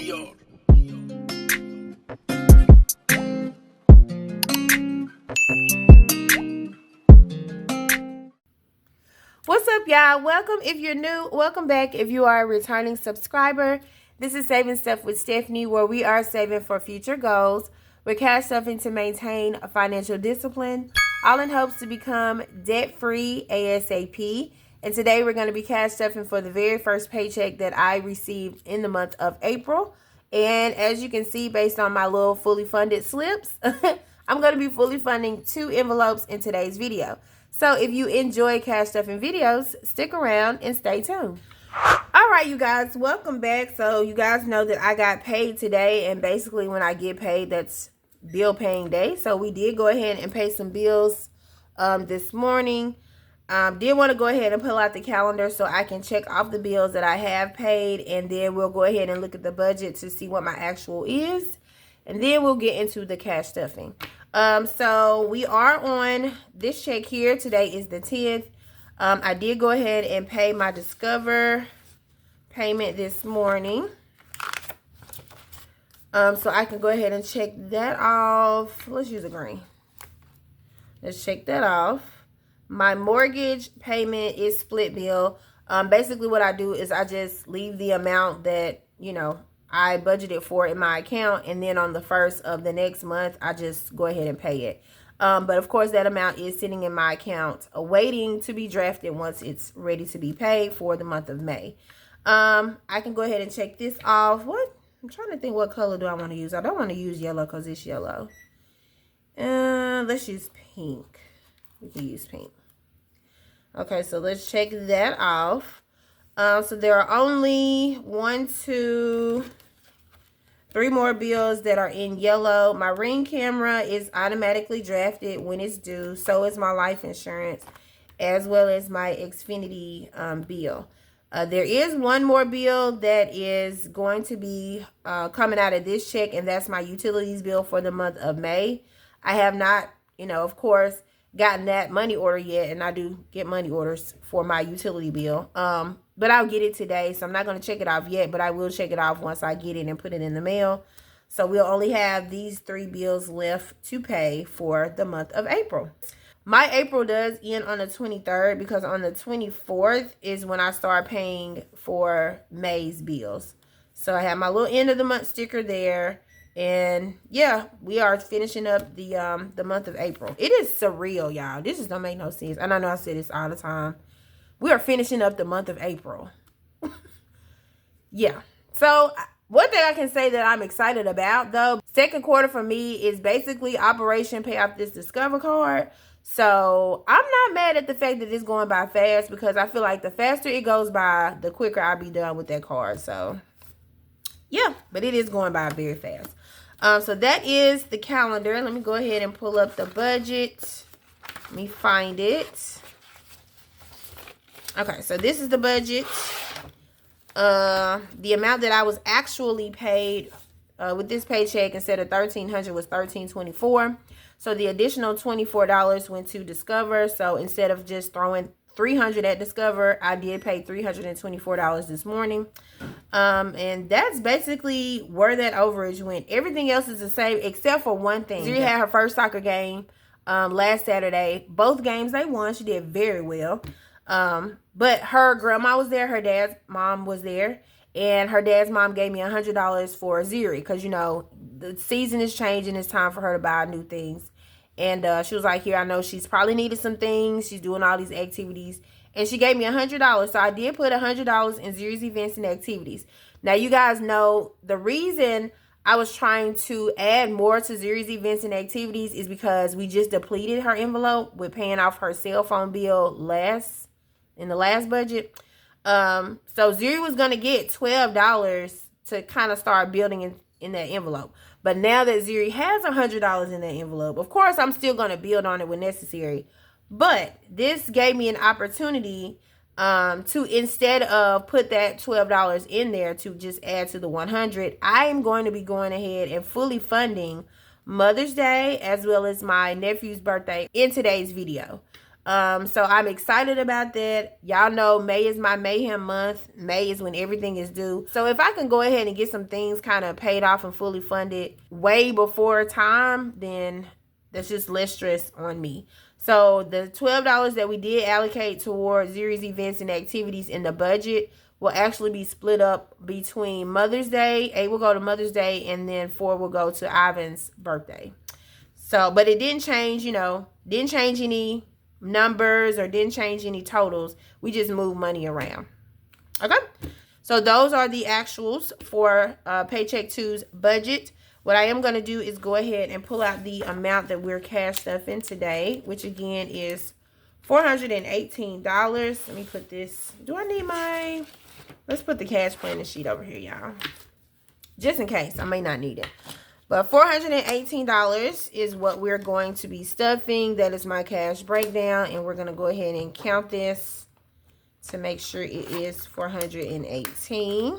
What's up, y'all? Welcome if you're new. Welcome back if you are a returning subscriber. This is Saving Stuff with Stephanie, where we are saving for future goals. We're cash stuffing to maintain a financial discipline, all in hopes to become debt-free ASAP. And today we're going to be cash stuffing for the very first paycheck that I received in the month of April. And as you can see, based on my little fully funded slips, I'm going to be fully funding 2 envelopes in today's video. So if you enjoy cash stuffing videos, stick around and stay tuned. All right, you guys, welcome back. So you guys know that I got paid today, and basically when I get paid, that's bill paying day. So we did go ahead and pay some bills this morning. Did want to go ahead and pull out the calendar so I can check off the bills that I have paid, and then we'll go ahead and look at the budget to see what my actual is, and then we'll get into the cash stuffing. So we are on this check here. Today is the 10th. I did go ahead and pay my Discover payment this morning. So I can go ahead and check that off. Let's use a green. Let's check that off. My mortgage payment is split bill. Basically what I do is I just leave the amount that, you know, I budgeted for in my account, and then on the 1st of the next month, I just go ahead and pay it. But of course, that amount is sitting in my account, awaiting to be drafted once it's ready to be paid for the month of May. I can go ahead and check this off. I'm trying to think, what color do I want to use? I don't want to use yellow because it's yellow. Let's use pink. We can use pink. Okay, so let's check that off. So there are only 1, 2, 3 more bills that are in yellow. My Ring camera is automatically drafted when it's due. So is my life insurance, as well as my Xfinity bill. There is 1 more bill that is going to be coming out of this check, and that's my utilities bill for the month of May. I have not, of course, gotten that money order yet, and I do get money orders for my utility bill. But I'll get it today, so I'm not going to check it off yet, but I will check it off once I get it and put it in the mail. So we'll only have these 3 bills left to pay for the month of April. My April does end on the 23rd, because on the 24th is when I start paying for May's bills. So I have my little end of the month sticker there. And yeah, we are finishing up the month of April. It is surreal, y'all. This just don't make no sense. And I know I say this all the time. We are finishing up the month of April. Yeah. So one thing I can say that I'm excited about, though, second quarter for me is basically Operation Pay Off This Discover card. So I'm not mad at the fact that it's going by fast, because I feel like the faster it goes by, the quicker I'll be done with that card. So yeah, but it is going by very fast. So that is the calendar. Let me go ahead and pull up the budget. Let me find it. Okay, so this is the budget. The amount that I was actually paid with this paycheck, instead of $1,300, was $1,324. So the additional $24 went to Discover. So instead of just throwing $300 at Discover, I did pay $324 this morning. And that's basically where that overage went. Everything else is the same except for one thing. She had her first soccer game last Saturday. Both games they won. She did very well. But her grandma was there, her dad's mom was there, and her dad's mom gave me $100 for Ziri, because the season is changing. It's time for her to buy new things. And she was like, here, I know she's probably needed some things. She's doing all these activities. And she gave me $100. So I did put $100 in Ziri's events and activities. Now, you guys know the reason I was trying to add more to Ziri's events and activities is because we just depleted her envelope with paying off her cell phone bill in the last budget. So Ziri was going to get $12 to kind of start building in that envelope. But now that Ziri has $100 in that envelope, of course, I'm still going to build on it when necessary. But this gave me an opportunity to, instead of put that $12 in there to just add to the $100, I am going to be going ahead and fully funding Mother's Day as well as my nephew's birthday in today's video. So I'm excited about that. Y'all know May is my mayhem month. May is when everything is due. So if I can go ahead and get some things kind of paid off and fully funded way before time, then that's just less stress on me. So the $12 that we did allocate towards series events and activities in the budget will actually be split up between Mother's Day. 8 will go to Mother's Day, and then 4 will go to Ivan's birthday. So, but it didn't change, you know, didn't change any numbers or didn't change any totals. We just moved money around. Okay, so those are the actuals for Paycheck 2's budget. What I am going to do is go ahead and pull out the amount that we're cash stuffing today, which again is $418. Let me put this. Do I need my... Let's put the cash planning sheet over here, y'all. Just in case. I may not need it. But $418 is what we're going to be stuffing. That is my cash breakdown. And we're going to go ahead and count this to make sure it is 418.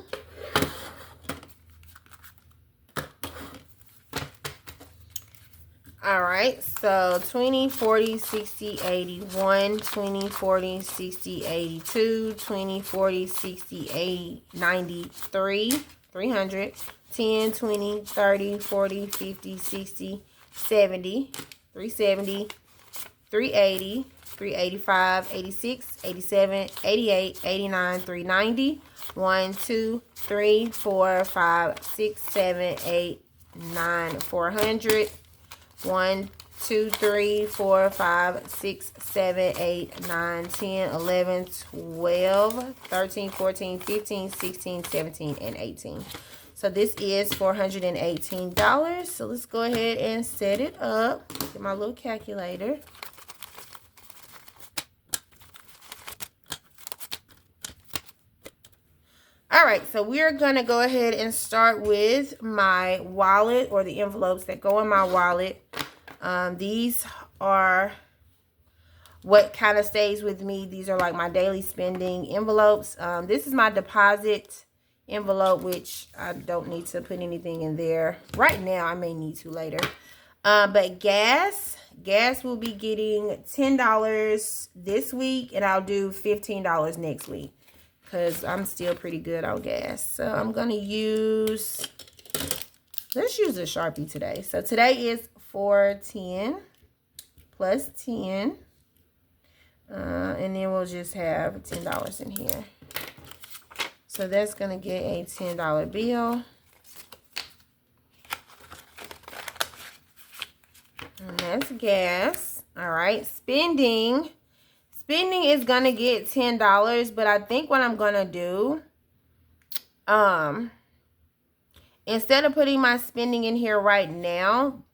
All right, so 20, 40, 60, 81, 20, 40, 60, 82, 20, 40, 60, 80, 93, 300, 10, 20, 30, 40, 50, 60, 70, 370, 380, 385, 86, 87, 88, 89, 390, 1, 2, 3, 4, 5, 6, 7, 8, 9, 400. 1, 2, 3, 4, 5, 6, 7, 8, 9, 10, 11, 12, 13, 14, 15, 16, 17, and 18. So this is $418. So let's go ahead and set it up. Get my little calculator. All right, so we're going to go ahead and start with my wallet, or the envelopes that go in my wallet. These are what kind of stays with me. These are like my daily spending envelopes. This is my deposit envelope, which I don't need to put anything in there right now. I may need to later. But gas will be getting $10 this week, and I'll do $15 next week, because I'm still pretty good on gas. So I'm going to use, let's use a Sharpie today. So today is 410 plus 10. And then we'll just have $10 in here. So that's going to get a $10 bill. And that's gas. All right. Spending is going to get $10, but I think what I'm going to do, instead of putting my spending in here right now,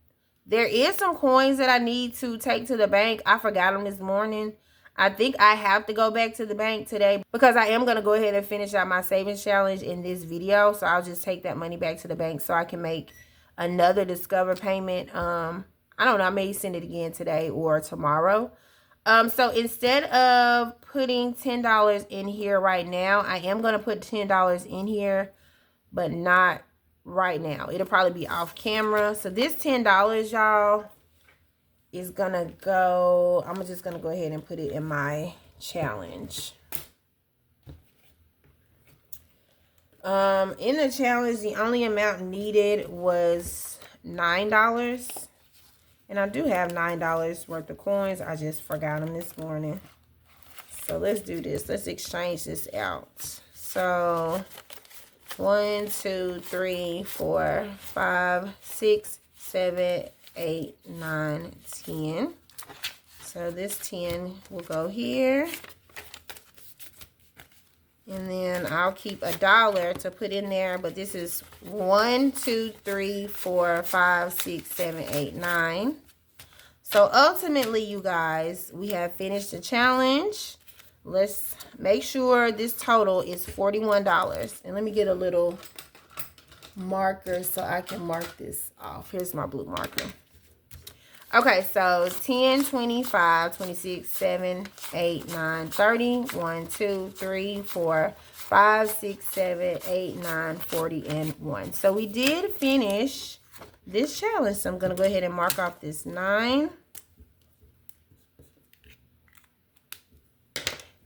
there is some coins that I need to take to the bank. I forgot them this morning. I think I have to go back to the bank today, because I am going to go ahead and finish out my savings challenge in this video. So I'll just take that money back to the bank so I can make another Discover payment. I don't know. I may send it again today or tomorrow. So instead of putting $10 in here right now, I am going to put $10 in here, but not right now. It'll probably be off camera. So this $10, y'all, is going to go, I'm just going to go ahead and put it in my challenge. In the challenge, the only amount needed was $9. And I do have $9 worth of coins. I just forgot them this morning. So let's do this. Let's exchange this out. So 1, 2, 3, 4, 5, 6, 7, 8, 9, 10. So this 10 will go here. And then I'll keep $1 to put in there. But this is 1, 2, 3, 4, 5, 6, 7, 8, 9. So ultimately, you guys, we have finished the challenge. Let's make sure this total is $41. And let me get a little marker so I can mark this off. Here's my blue marker. Okay, so it's 10, 25, 26, 7, 8, 9, 30. 1, 2, 3, 4, 5, 6, 7, 8, 9, 40, and 1. So we did finish this challenge. So I'm going to go ahead and mark off this 9.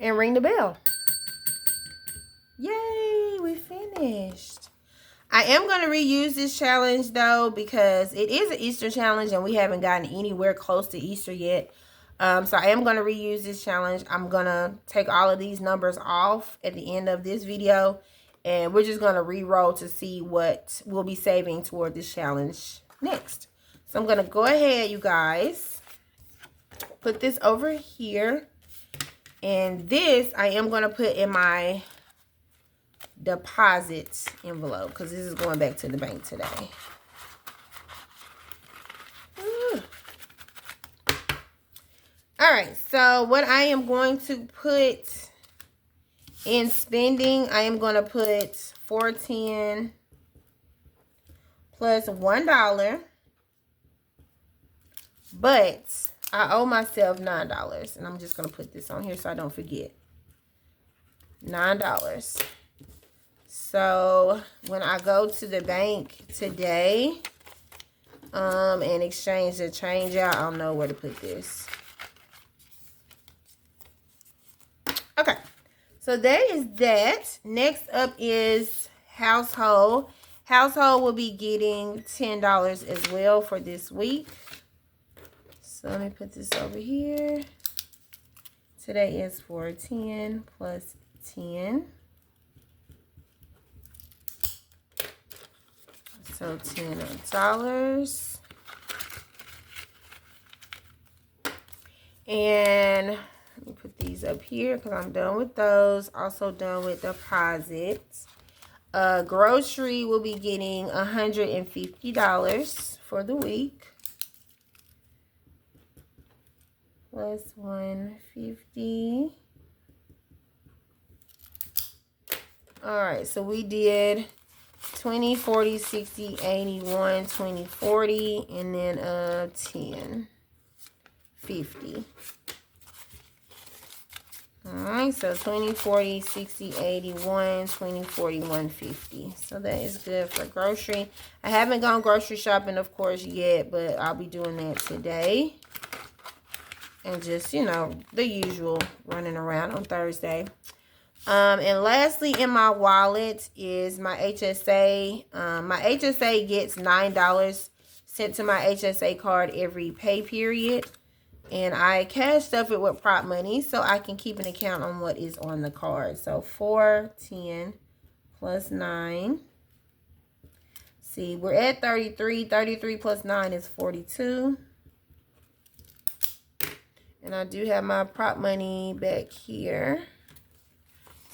and ring the bell. Yay, we finished. I am going to reuse this challenge though, because it is an Easter challenge and we haven't gotten anywhere close to Easter yet. So I am going to reuse this challenge. I'm going to take all of these numbers off at the end of this video, and we're just going to re-roll to see what we'll be saving toward this challenge next. So I'm going to go ahead, you guys, put this over here, and this I am going to put in my deposit envelope because this is going back to the bank today. All right, so what I am going to put in spending, I am going to put $4.10 plus $1, but I owe myself $9, and I'm just going to put this on here so I don't forget. $9. So when I go to the bank today and exchange the change out, I'll know where to put this. Okay, so that is that. Next up is household. Household will be getting $10 as well for this week. So let me put this over here. Today is $4.10 plus 10. So $10. And let me put these up here because I'm done with those. Also done with deposits. Grocery will be getting $150 for the week. Plus 150. All right, so we did 20, 40, 60, 80, 1, 20, 40, and then 10, 50. All right, so 20, 40, 60, 80, 1, 20, 40, 150. So that is good for grocery. I haven't gone grocery shopping, of course, yet, but I'll be doing that today. And just, you know, the usual running around on Thursday. And lastly, in my wallet is my HSA. My HSA gets $9 sent to my HSA card every pay period. And I cash stuff it with prop money so I can keep an account on what is on the card. So $4.10 plus 9. See, we're at 33. 33 plus 9 is 42. And I do have my prop money back here.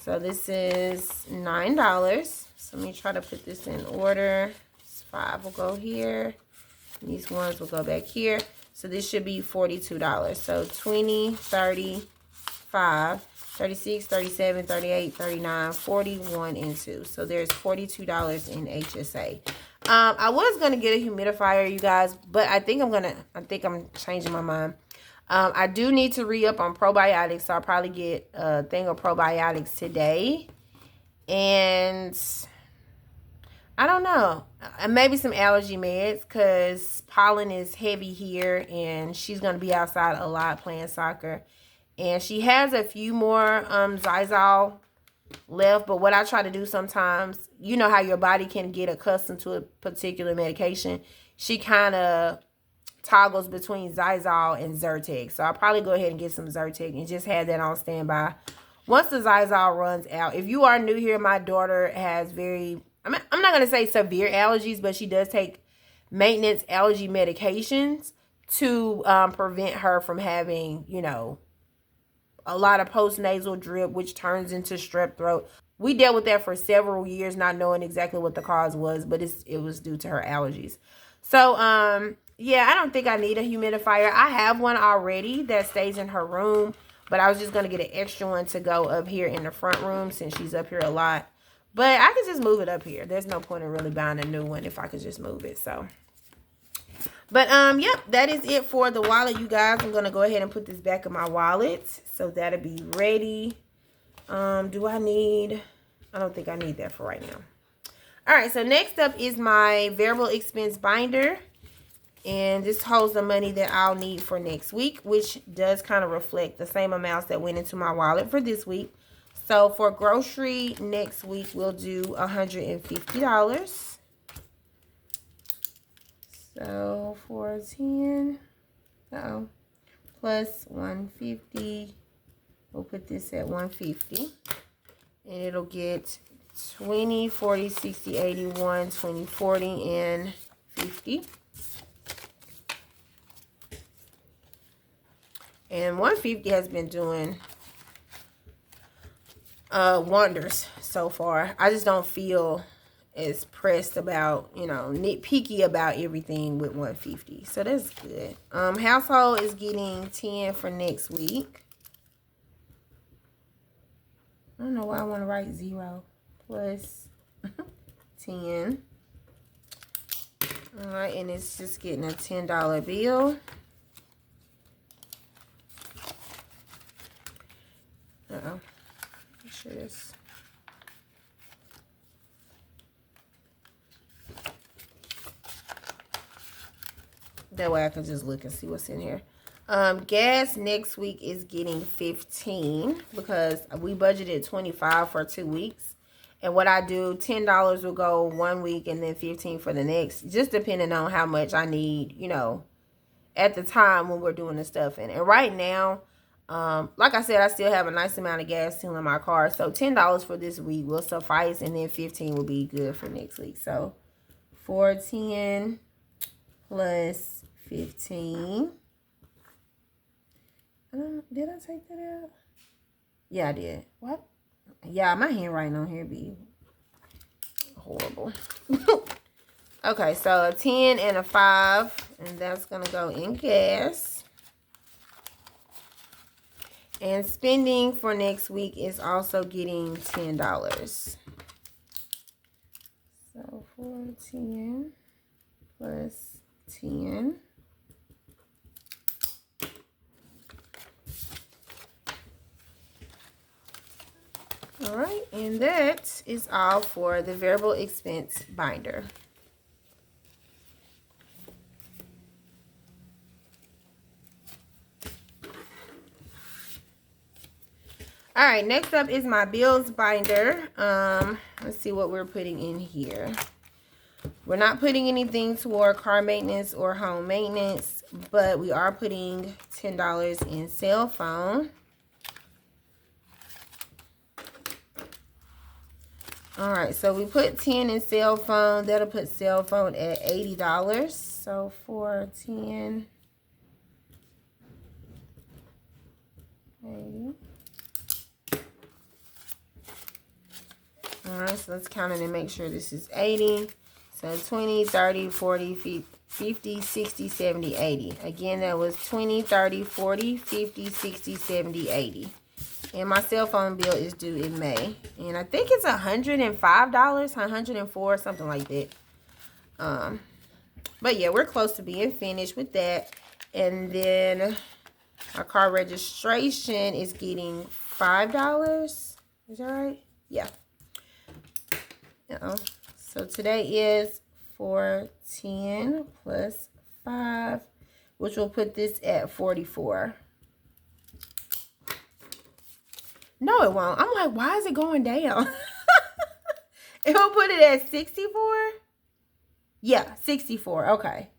So this is $9. So let me try to put this in order. This 5 will go here. And these ones will go back here. So this should be $42. So 20, 35, 36, 37, 38, 39, 41, and 2. So there's $42 in HSA. I was going to get a humidifier, you guys, but I think I'm changing my mind. I do need to re-up on probiotics, so I'll probably get a thing of probiotics today. And I don't know. Maybe some allergy meds because pollen is heavy here and she's going to be outside a lot playing soccer. And she has a few more Zysol left, but what I try to do sometimes, you know how your body can get accustomed to a particular medication. She kind of toggles between Zysol and Zyrtec. So I'll probably go ahead and get some Zyrtec and just have that on standby. Once the Zysol runs out, if you are new here, my daughter has I'm not going to say severe allergies, but she does take maintenance allergy medications to prevent her from having, you know, a lot of postnasal drip, which turns into strep throat. We dealt with that for several years, not knowing exactly what the cause was, but it was due to her allergies. So, yeah, I don't think I need a humidifier. I have one already that stays in her room, but I was just going to get an extra one to go up here in the front room since she's up here a lot. But I could just move it up here. There's no point in really buying a new one if I could just move it. So, but, yep, that is it for the wallet, you guys. I'm going to go ahead and put this back in my wallet. So that'll be ready. I don't think I need that for right now. All right, so next up is my variable expense binder. And this holds the money that I'll need for next week, which does kind of reflect the same amounts that went into my wallet for this week. So for grocery next week, we'll do $150. So for 10, plus 150, we'll put this at 150. And it'll get 20, 40, 60, 80, 1, 20, 40, and 50. And 150 has been doing wonders so far. I just don't feel as pressed about, you know, nitpicky about everything with 150. So that's good. Household is getting 10 for next week. I don't know why I want to write 0 plus 10. All right, and it's just getting a $10 bill. Make sure this. That way I can just look and see what's in here. Gas next week is getting 15 because we budgeted 25 for 2 weeks. And what I do, $10 will go 1 week and then 15 for the next, just depending on how much I need, you know, at the time when we're doing the stuff. And right now, like I said, I still have a nice amount of gas still in my car. So $10 for this week will suffice, and then 15 will be good for next week. So 410 plus 15. Did I take that out? Yeah, I did. What? Yeah, my handwriting on here be horrible. Okay, so a 10 and a 5, and that's going to go in gas. And spending for next week is also getting $10. So 410 plus 10. All right, and that is all for the variable expense binder. All right, next up is my bills binder. Let's see what we're putting in here. We're not putting anything toward car maintenance or home maintenance, but we are putting $10 in cell phone. All right, so we put 10 in cell phone. That'll put cell phone at $80. So for 10, 80. All right, so let's count it and make sure this is 80. So 20, 30, 40, 50, 60, 70, 80. Again, that was 20, 30, 40, 50, 60, 70, 80. And my cell phone bill is due in May. And I think it's $105, $104, something like that. But yeah, we're close to being finished with that. And then our car registration is getting $5. Is that right? Yeah. So today is 410 plus 5, which will put this at 44. No, it won't. I'm like, why is it going down? It will put it at 64? Yeah, 64. Okay.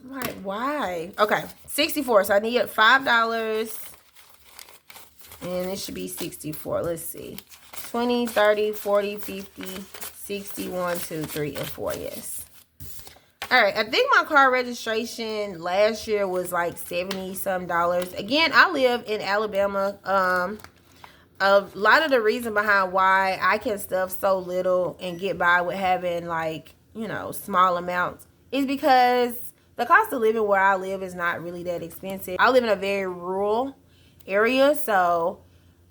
I'm like, why? Okay, 64. So I need $5. And it should be 64. Let's see. 20, 30, 40, 50, 60, 1, 2, 3, and 4. Yes. All right, I think my car registration last year was like $70-some. Again, I live in Alabama. A lot of the reason behind why I can stuff so little and get by with having, like, you know, small amounts is because the cost of living where I live is not really that expensive. I live in a very rural area, so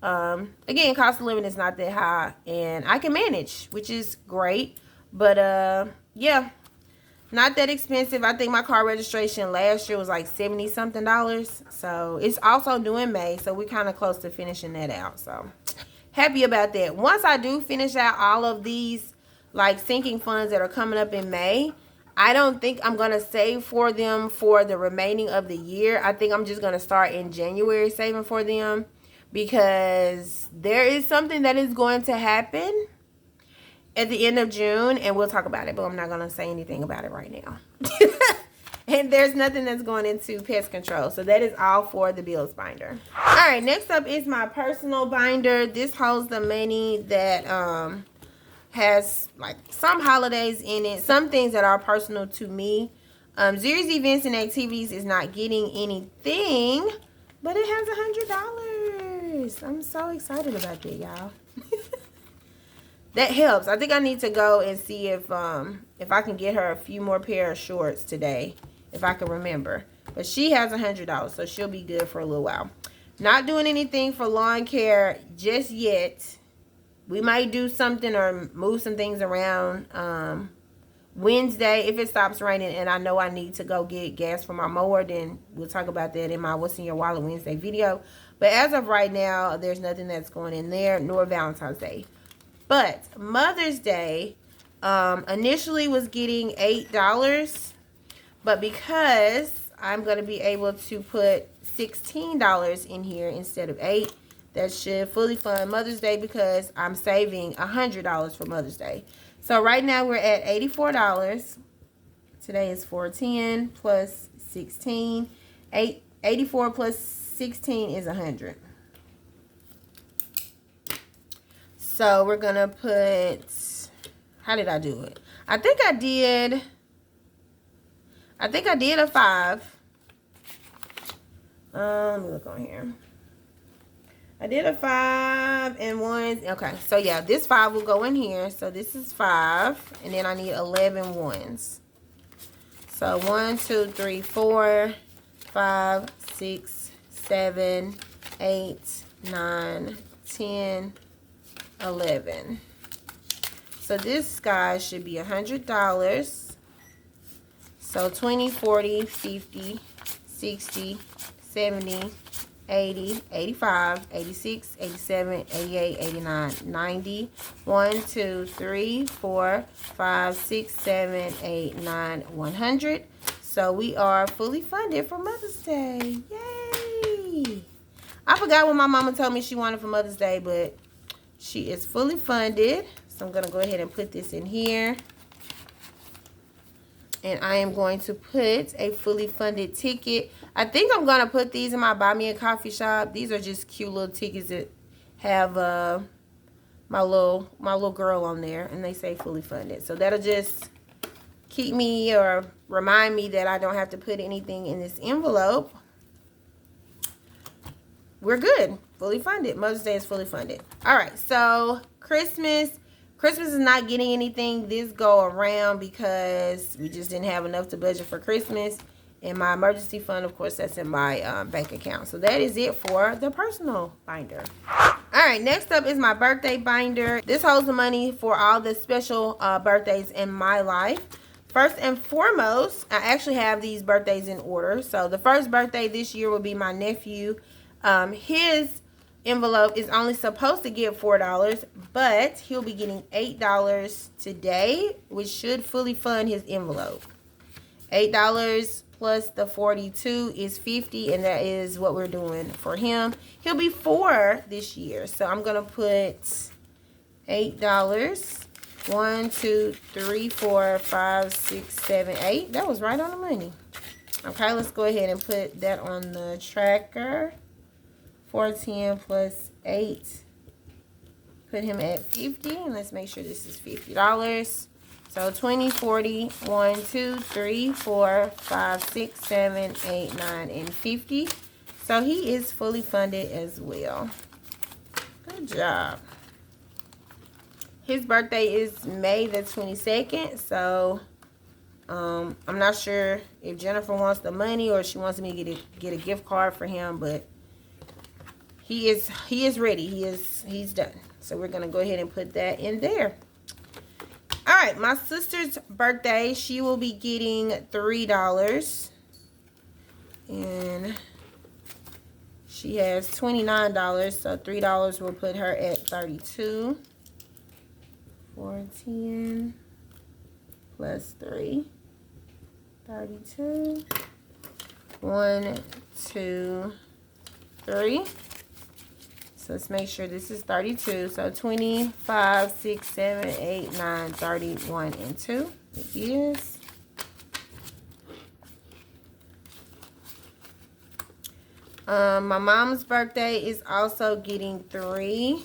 again, cost of living is not that high, and I can manage, which is great. But yeah, not that expensive. I think my car registration last year was like $70-something. So it's also due in May, so we're kind of close to finishing that out. So happy about that. Once I do finish out all of these like sinking funds that are coming up in May, I don't think I'm going to save for them for the remaining of the year. I think I'm just going to start in January saving for them, because there is something that is going to happen at the end of June, and we'll talk about it, but I'm not going to say anything about it right now. And there's nothing that's going into pest control. So that is all for the bills binder. All right, next up is my personal binder. This holds the money that has like some holidays in it, some things that are personal to me. Zuri's events and activities is not getting anything, but it has $100. I'm so excited about that, y'all. That helps. I think I need to go and see if I can get her a few more pair of shorts today, if I can remember. But she has $100, so she'll be good for a little while. Not doing anything for lawn care just yet. We might do something or move some things around Wednesday if it stops raining and I know I need to go get gas for my mower. Then we'll talk about that in my What's in Your Wallet Wednesday video. But as of right now, there's nothing that's going in there, nor Valentine's Day. But Mother's Day initially was getting $8, but because I'm going to be able to put $16 in here instead of $8, that should fully fund Mother's Day, because I'm saving $100 for Mother's Day. So right now we're at $84. Today is 410 plus 16. 84 plus 16 is 100. So we're going to put, how did I do it? I think I did a 5. Let me look on here. I did a 5 and 1. Okay, so yeah, this 5 will go in here. So this is 5, and then I need 11 ones. So 1, 2, 3, 4, 5, 6, 7, 8, 9, 10, 11. So this guy should be $100. So 20, 40, 50, 60, 70, 80, 85, 86, 87, 88, 89, 90. 1, 2, 3, 4, 5, 6, 7, 8, 9, 100. So we are fully funded for Mother's Day. Yay! I forgot what my mama told me she wanted for Mother's Day, but she is fully funded. So I'm going to go ahead and put this in here. And I am going to put a fully funded ticket. I think I'm going to put these in my Buy Me a Coffee shop. These are just cute little tickets that have my little girl on there. And they say fully funded. So that'll just keep me or remind me that I don't have to put anything in this envelope. We're good. Fully funded. Mother's Day is fully funded. All right. So Christmas is not getting anything this go around because we just didn't have enough to budget for Christmas. And my emergency fund, of course, that's in my bank account. So that is it for the personal binder. All right, next up is my birthday binder. This holds the money for all the special birthdays in my life. First and foremost, I actually have these birthdays in order. So the first birthday this year will be my nephew. His envelope is only supposed to get $4, but he'll be getting $8 today, which should fully fund his envelope. $8 plus the 42 is 50, and that is what we're doing for him. He'll be 4 this year, so I'm gonna put $8. 1, 2, 3, 4, 5, 6, 7, 8. That was right on the money. Okay, let's go ahead and put that on the tracker. 410 plus 8. Put him at 50. And let's make sure this is $50. So 20, 40, 1, 2, 3, 4, 5, 6, 7, 8, 9, and 50. So he is fully funded as well. Good job. His birthday is May the 22nd. So I'm not sure if Jennifer wants the money or she wants me to get a gift card for him, but he is ready. He's done. So we're gonna go ahead and put that in there. All right, my sister's birthday, she will be getting $3, and she has $29. So $3 will put her at 32. 410 plus 3. 32. 1, 2, 3. So let's make sure this is 32. So 25, 6, 7, 8, 9, 31, and 2. It is. My mom's birthday is also getting 3.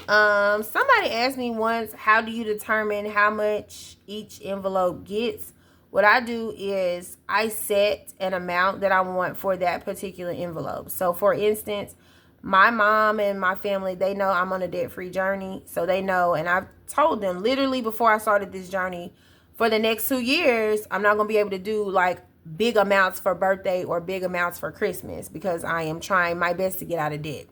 Somebody asked me once, how do you determine how much each envelope gets? What I do is I set an amount that I want for that particular envelope. So for instance, my mom and my family, they know I'm on a debt-free journey. So they know, and I've told them literally before I started this journey, for the next 2 years, I'm not going to be able to do like big amounts for birthday or big amounts for Christmas because I am trying my best to get out of debt.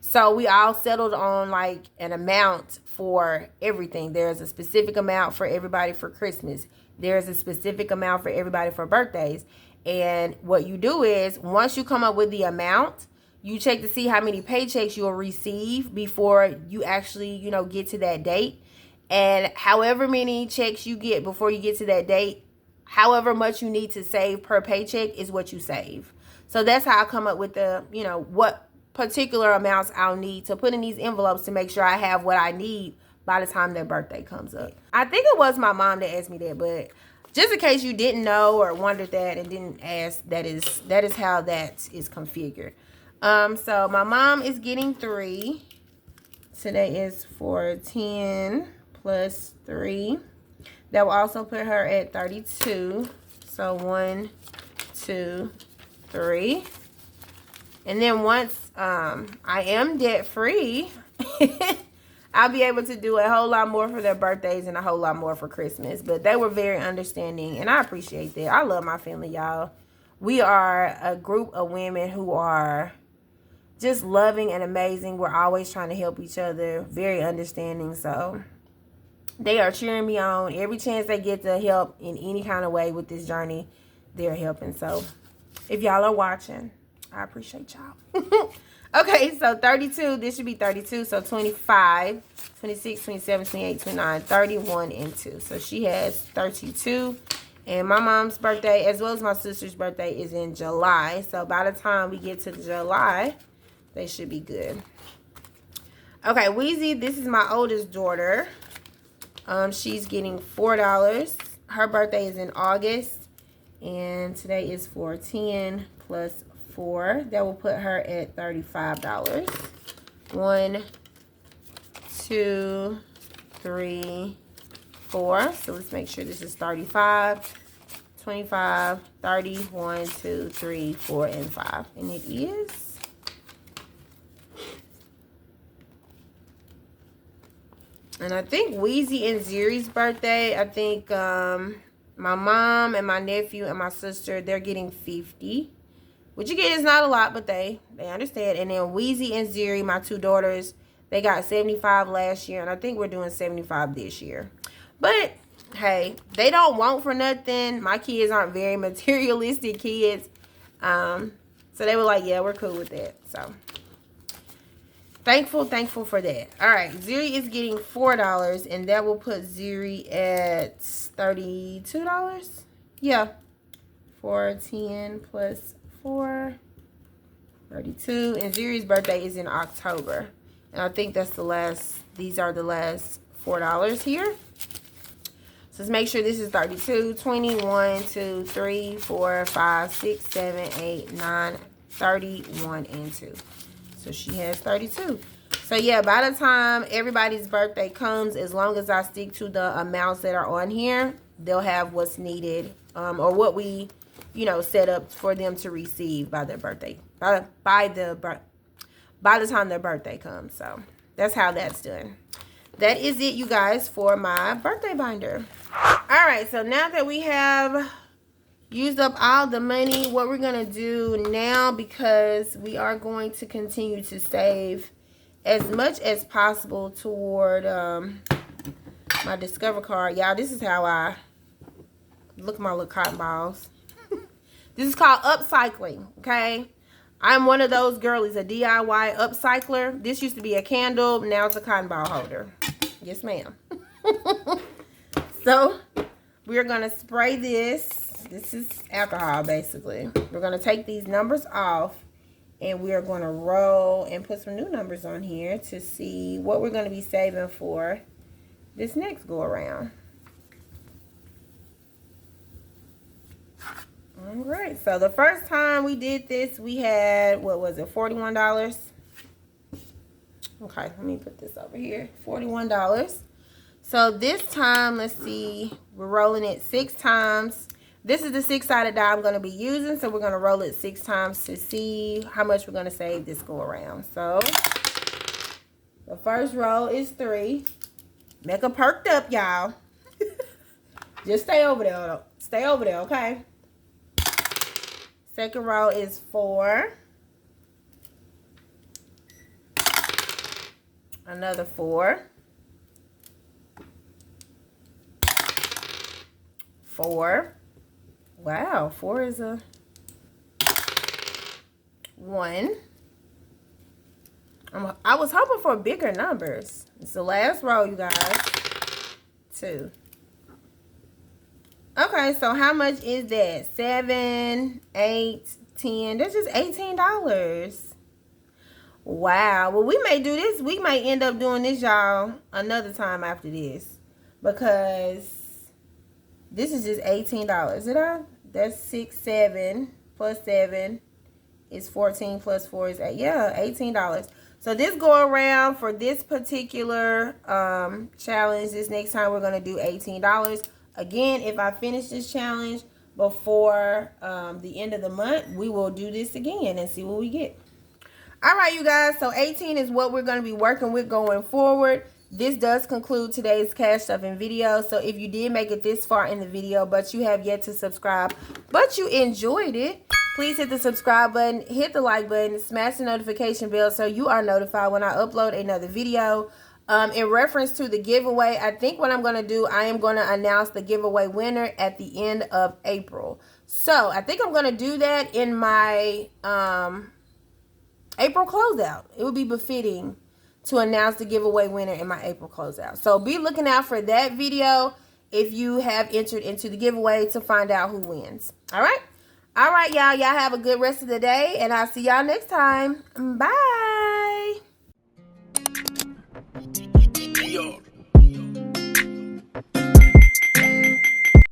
So we all settled on like an amount for everything. There's a specific amount for everybody for Christmas. There's a specific amount for everybody for birthdays. And what you do is once you come up with the amount, you check to see how many paychecks you'll receive before you actually, you know, get to that date. And however many checks you get before you get to that date, however much you need to save per paycheck is what you save. So that's how I come up with the, you know, what particular amounts I'll need to put in these envelopes to make sure I have what I need by the time their birthday comes up. I think it was my mom that asked me that, but just in case you didn't know or wondered that and didn't ask, that is how that is configured. So my mom is getting 3. Today is for 10 plus 3. That will also put her at 32. So 1, 2, 3. And then once I am debt free, I'll be able to do a whole lot more for their birthdays and a whole lot more for Christmas. But they were very understanding, and I appreciate that. I love my family, y'all. We are a group of women who are just loving and amazing. We're always trying to help each other. Very understanding. So they are cheering me on. Every chance they get to help in any kind of way with this journey, they're helping. So if y'all are watching, I appreciate y'all. Okay, so 32. This should be 32. So 25, 26, 27, 28, 29, 31, and 2. So she has 32. And my mom's birthday, as well as my sister's birthday, is in July. So by the time we get to July, they should be good. Okay, Weezy, this is my oldest daughter. She's getting $4. Her birthday is in August. And today is for 10 plus 4. That will put her at $35. 1, 2, 3, 4. So let's make sure this is 35, 25, 30, 1, 2, 3, 4, and 5. And it is. And I think Weezy and Ziri's birthday, I think my mom and my nephew and my sister, they're getting 50. Which again is not a lot, but they understand. And then Weezy and Ziri, my 2 daughters, they got 75 last year. And I think we're doing 75 this year. But, hey, they don't want for nothing. My kids aren't very materialistic kids. So they were like, yeah, we're cool with that. So, thankful for that. All right, Ziri is getting $4. And that will put Ziri at $32. Yeah. 4, 10 plus 4, 32. And Ziri's birthday is in October. And I think that's the last, these are the last $4 here. So let's make sure this is 32, 21, 2, 3, 4, 5, 6, 7, 8, 9, 31, and 2. So she has 32. So yeah, by the time everybody's birthday comes, as long as I stick to the amounts that are on here, they'll have what's needed, or what we, you know, set up for them to receive by their birthday, by the time their birthday comes. So that's how that's done. That is it, you guys, for my birthday binder. All right, so now that we have used up all the money, what we're going to do now, because we are going to continue to save as much as possible toward my Discover card. Y'all, this is how I look at my little cotton balls. This is called upcycling, okay? I'm one of those girlies, a DIY upcycler. This used to be a candle. Now it's a cotton ball holder. Yes, ma'am. So, we're going to spray this This is alcohol, basically. We're going to take these numbers off, and we are going to roll and put some new numbers on here to see what we're going to be saving for this next go around. All right, so the first time we did this, we had, what was it, $41? Okay, let me put this over here, $41. So this time, let's see, we're rolling it 6 times. This is the 6-sided die I'm going to be using, so we're going to roll it 6 times to see how much we're going to save this go around. So the first roll is 3. Make her perked up, y'all. Just stay over there. Stay over there, okay? Second row is 4. Another 4. 4. Wow, 4 is a 1. I was hoping for bigger numbers. It's the last row, you guys. 2. Okay, so how much is that? 7, 8, 10. That's just $18. Wow. Well, we may do this. We may end up doing this, y'all, another time after this. Because this is just $18. Is it all? That's 6, 7 plus 7 is 14 plus 4 is 8. Yeah, $18. So this go around for this particular challenge. This next time we're going to do $18. Again, if I finish this challenge before the end of the month, we will do this again and see what we get. All right, you guys. So 18 is what we're going to be working with going forward. This does conclude today's cash stuffing video. So if you did make it this far in the video, but you have yet to subscribe, but you enjoyed it, please hit the subscribe button, hit the like button, smash the notification bell so you are notified when I upload another video. In reference to the giveaway, I think what I'm going to do, I am going to announce the giveaway winner at the end of April. So I think I'm going to do that in my April closeout. It would be befitting to announce the giveaway winner in my April closeout. So be looking out for that video if you have entered into the giveaway to find out who wins. All right? All right, y'all. Y'all have a good rest of the day, and I'll see y'all next time. Bye.